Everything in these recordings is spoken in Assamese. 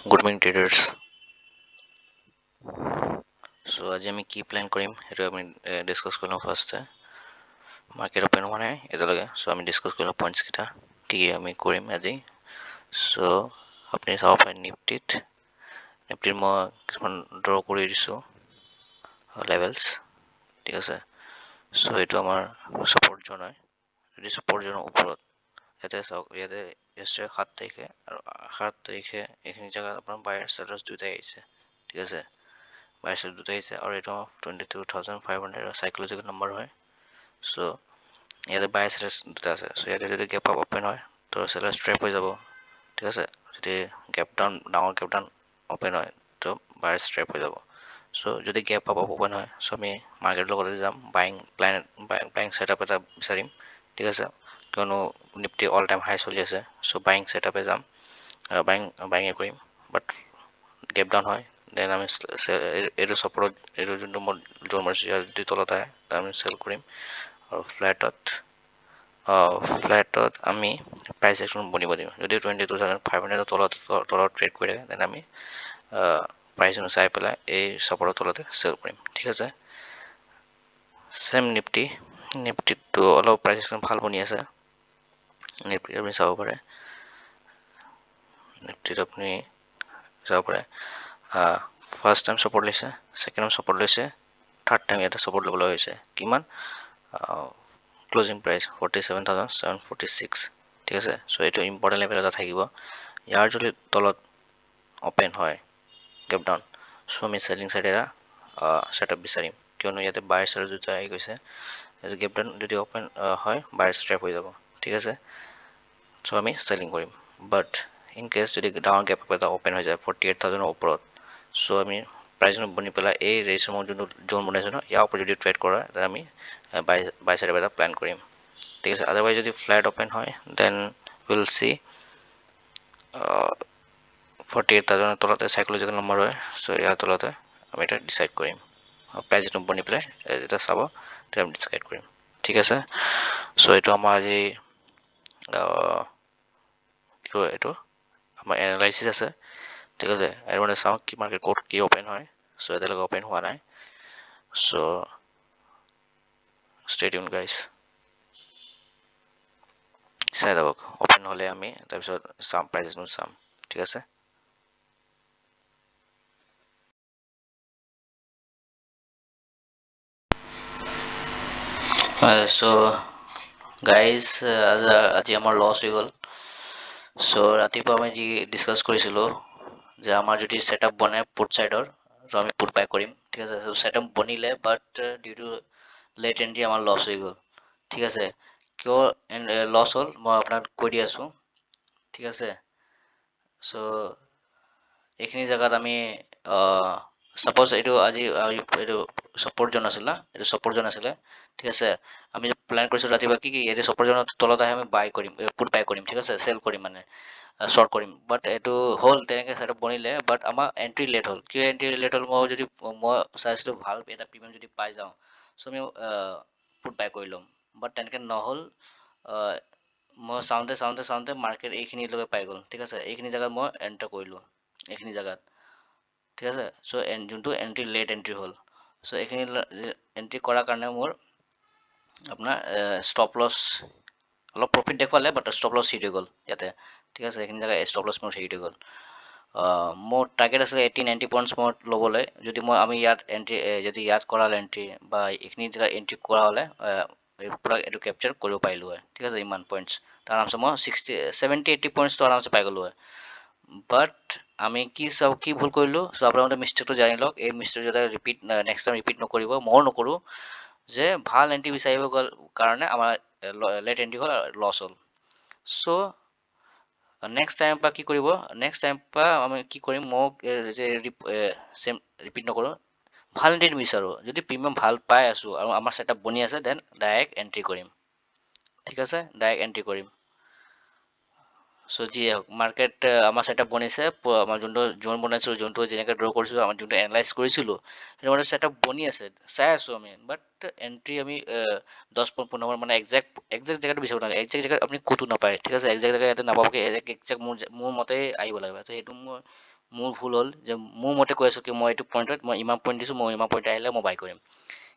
Good morning traders. So আজি আমি কি প্ল্যান কৰিম সেইটো আমি ডিছকাছ কৰি লওঁ ফাৰ্ষ্টে মাৰ্কেট অপেন হোৱা নাই এতিয়ালৈকে চ' আমি ডিছকাছ কৰি লওঁ পইণ্টছকেইটা কি আমি কৰিম আজি চ' আপুনি চাব পাৰে নিফটিত মই কিছুমান ড্ৰ কৰি দিছোঁ লেভেলছ ঠিক আছে চ' এইটো আমাৰ ছাপৰ্ট জ'ন হয় যদি ছাপৰ্ট জ'নৰ ওপৰত ইয়াতে চাওক ইয়াতে yesterday 7 তাৰিখে আৰু 7 তাৰিখে এইখিনি জেগাত আপোনাৰ বায়াৰ চেলাৰ্ছ দুয়োটাই আহিছে ঠিক আছে বাইশ দুটা আহিছে আৰু এইটো 22,500 সাইকোলজিকেল নাম্বাৰ হয় চ' ইয়াতে বাইশ দুটা আছে চ' ইয়াতে যদি গেপ আপ অপেন হয় তো চেলাৰ ষ্ট্ৰেপ হৈ যাব ঠিক আছে যদি গেপ ডাউন ডাঙৰ গেপ ডাউন অপেন হয় তো বাইশ ষ্ট্ৰেপ হৈ যাব চ' যদি গেপ আপ অপেন হয় চ' আমি মাৰ্কেটৰ লগতে যাম বাইং ছেটআপ এটা বিচাৰিম ঠিক আছে কিয়নো নিফটি অল টাইম হাই চলি আছে চ' বাইং ছেটআপে যাম বাইঙে কৰিম বাট গেপ ডাউন হয় দেন আমি এইটো ছাপৰ্টত এইটো যোনটো মই জ'ন মাৰিছোঁ ইয়াৰ যদি তলত আহে আমি চেল কৰিম আৰু ফ্লেটত আমি প্ৰাইচ একশ্যন বনিব দিম যদি 22,500 তলত ট্ৰেড কৰি থাকে দেন আমি প্ৰাইচ চাই পেলাই এই ছাপৰ্টৰ তলতে চেল কৰিম ঠিক আছে চেম নিফটিটো অলপ প্ৰাইচ একশ্যন ভাল বনি আছে নিফটিত আপুনি চাব পাৰে নিফটিত আপুনি চাব পাৰে ফাৰ্ষ্ট টাইম ছাপৰ্ট লৈছে ছেকেণ্ড টাইম ছাপৰ্ট লৈছে থাৰ্ড টাইম ইয়াতে ছাপৰ্ট ল'বলৈ হৈছে কিমান ক্লজিং প্ৰাইচ 47,746 ঠিক আছে চ' এইটো ইম্পৰ্টেণ্ট লেভেল এটা থাকিব ইয়াৰ যদি তলত অপেন হয় গেপ ডাউন চ' আমি চেলিং চাইড এটা ছেটআপ বিচাৰিম কিয়নো ইয়াতে বায়াৰ চেলাৰ দুটা আহি গৈছে গেপ ডাউন যদি অপেন হয় বায়াৰ ষ্ট্ৰেপ হৈ যাব ঠিক আছে চ' আমি চেলিং কৰিম বাট ইন কেছ যদি ডাঙৰ গেপ এটা অপেন হৈ যায় 48,000 ওপৰত চ' আমি প্ৰাইচ বনি পেলাই এই ৰেজিষ্ট্ৰেশ্যন মই যোনটো জ'ন বনাইছোঁ ন ইয়াৰ ওপৰত যদি ট্ৰেড কৰা তেতিয়া আমি বাই চাইড এটা প্লেন কৰিম ঠিক আছে আদাৰৱাইজ যদি ফ্লেট অপেন হয় দেন উইল চি 48,000 তলতে সাইকোলজিকেল নম্বৰ হয় চ' ইয়াৰ তলতে আমি এটা ডিচাইড কৰিম প্ৰাইচ যিটো বনি পেলাই যেতিয়া চাব তেতিয়া আমি ডিচাইড কৰিম ঠিক আছে চ' এইটো আমাৰ আজি কি কয় এইটো আমাৰ এনালাইচিছ আছে ঠিক আছে আৰু মানে চাওঁ কি মাৰ্কেট ক'ত কি অপেন হয় চ' এতিয়ালৈকে অপেন হোৱা নাই চ' ষ্টে টিউন গাইজ চাই থাকক অপেন হ'লে আমি তাৰপিছত চাম প্ৰাইচেছটো চাম ঠিক আছে চ' গাইজ আজি আমাৰ লছ হৈ গ'ল চ' ৰাতিপুৱা আমি যি ডিছকাছ কৰিছিলোঁ যে আমাৰ যদি ছেটআপ বনে পুট ছাইডৰ চ' আমি পুট বাই কৰিম ঠিক আছে চ' ছেটআপ বনিলে but due to late entry আমাৰ লছ হৈ গ'ল ঠিক আছে কিয় লছ হ'ল মই আপোনাক কৈ দি আছোঁ ঠিক আছে চ' এইখিনি জেগাত আমি ছাপ'জ এইটো আজি এইটো ছাপৰ্ট জ'ন আছিল না এইটো ছাপৰ্ট জ'ন আছিলে ঠিক আছে আমি প্লেন কৰিছোঁ ৰাতিপুৱা কি এইটো ছাপৰ্ট জ'নৰ তলত আহি আমি বাই কৰিম পুট বাই কৰিম ঠিক আছে চেল কৰিম মানে শ্বৰ্ট কৰিম বাট এইটো হ'ল তেনেকৈ ছাইডত বনিলে বাট আমাৰ এণ্ট্ৰি লেট হ'ল কিয় এণ্ট্ৰি লেট হ'ল মই চাইছিলোঁ ভাল এটা প্ৰিমিয়াম যদি পাই যাওঁ চ' আমি পুট বাই কৰি ল'ম বাট তেনেকৈ নহ'ল মই চাওঁতে মাৰ্কেট এইখিনিলৈকে পাই গ'ল ঠিক আছে এইখিনি জেগাত মই এণ্টাৰ কৰিলোঁ এইখিনি জেগাত ঠিক আছে চ' যোনটো এণ্ট্ৰি লেট এণ্ট্ৰি হ'ল চ' এইখিনি এণ্ট্ৰি কৰাৰ কাৰণে মোৰ আপোনাৰ ষ্টপ লছ অলপ প্ৰফিট দেখুৱালে বাট ষ্টপ লছ হিট হৈ গ'ল ইয়াতে ঠিক আছে এইখিনি জেগা ষ্টপ লছ মোৰ হিট হৈ গ'ল মোৰ টাৰ্গেট আছিলে 80-90 পইণ্টছ মোৰ ল'বলৈ যদি আমি ইয়াত এণ্ট্ৰি যদি ইয়াত কৰালে এণ্ট্ৰি বা এইখিনি জেগাত এণ্ট্ৰি কৰা হ'লে পূৰা এইটো কেপচাৰ কৰিব পাৰিলোঁ হয় ঠিক আছে ইমান পইণ্টছ তাৰ আৰামছে মই 70-80 পইণ্টছটো আৰামছে পাই গ'লোঁ হয় বাট আমি কি ভুল কৰিলোঁ চ' আপোনালোকে মিষ্টেকটো জানি লওক এই মিষ্টেক যাতে নেক্সট টাইম ৰিপিট নকৰিব ময়ো নকৰোঁ যে ভাল এণ্ট্ৰি বিচাৰিব গ'ল কাৰণে আমাৰ লেট এণ্ট্ৰি হ'ল আৰু লছ হ'ল চ' নেক্সট টাইম পৰা কি কৰিব নেক্সট টাইম পৰা আমি কি কৰিম মোক চেম ৰিপিট নকৰোঁ ভাল এণ্ট্ৰি বিচাৰোঁ যদি প্ৰিমিয়াম ভাল পাই আছোঁ আৰু আমাৰ ছেটআপ বনি আছে দেন ডাইৰেক্ট এণ্ট্ৰি কৰিম ঠিক আছে ডাইৰেক্ট এণ্ট্ৰি কৰিম চ' যিয়ে হওক মাৰ্কেট আমাৰ ছেটআপ বনিছে আমাৰ যোনটো জ'ন বনাইছিলোঁ যোনটো যেনেকৈ ড্ৰ কৰিছিলোঁ আমাৰ যোনটো এনালাইজ কৰিছিলোঁ সেইটো মানে ছেটআপ বনি আছে চাই আছোঁ আমি বাট এণ্ট্ৰি আমি 10-15 মানে একজেক্ট জেগাটো বিচাৰিব নালাগে একজেক্ট জেগাত আপুনি ক'তো নাপায় ঠিক আছে একজেক্ট জেগা ইয়াতে নাপাবগৈ একজেক্ট মোৰ মতে আহিব লাগিব ত' সেইটো মই মোৰ ভুল হ'ল যে মোৰ মতে কৈ আছোঁ কি মই এইটো পইণ্টত মই ইমান পইণ্ট দিছোঁ, মই ইমান পইণ্ট আহিলে মই বাই কৰিম,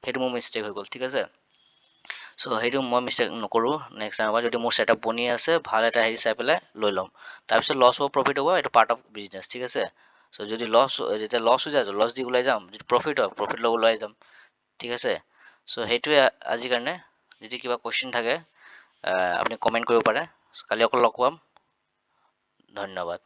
সেইটো মোৰ মিষ্টেক হৈ গ'ল, ঠিক আছে। চ' সেইটো মই মিষ্টেক নকৰোঁ নেক্সট টাইমৰ পৰা। যদি মোৰ ছেটআপ বনি আছে ভাল এটা হেৰি চাই পেলাই লৈ ল'ম, তাৰপিছত লছ হ'ব প্ৰফিট হ'ব, এইটো পাৰ্ট অফ বিজনেছ, ঠিক আছে। চ' যদি যেতিয়া লছ হৈ যায় লছ দি ওলাই যাম, যদি প্ৰফিট হয় প্ৰফিট ল'ব ওলাই যাম, ঠিক আছে। চ' সেইটোৱে আজিৰ কাৰণে। যদি কিবা কুৱেশ্যন থাকে আপুনি কমেণ্ট কৰিব পাৰে। কালি অকল লগ পাম, ধন্যবাদ।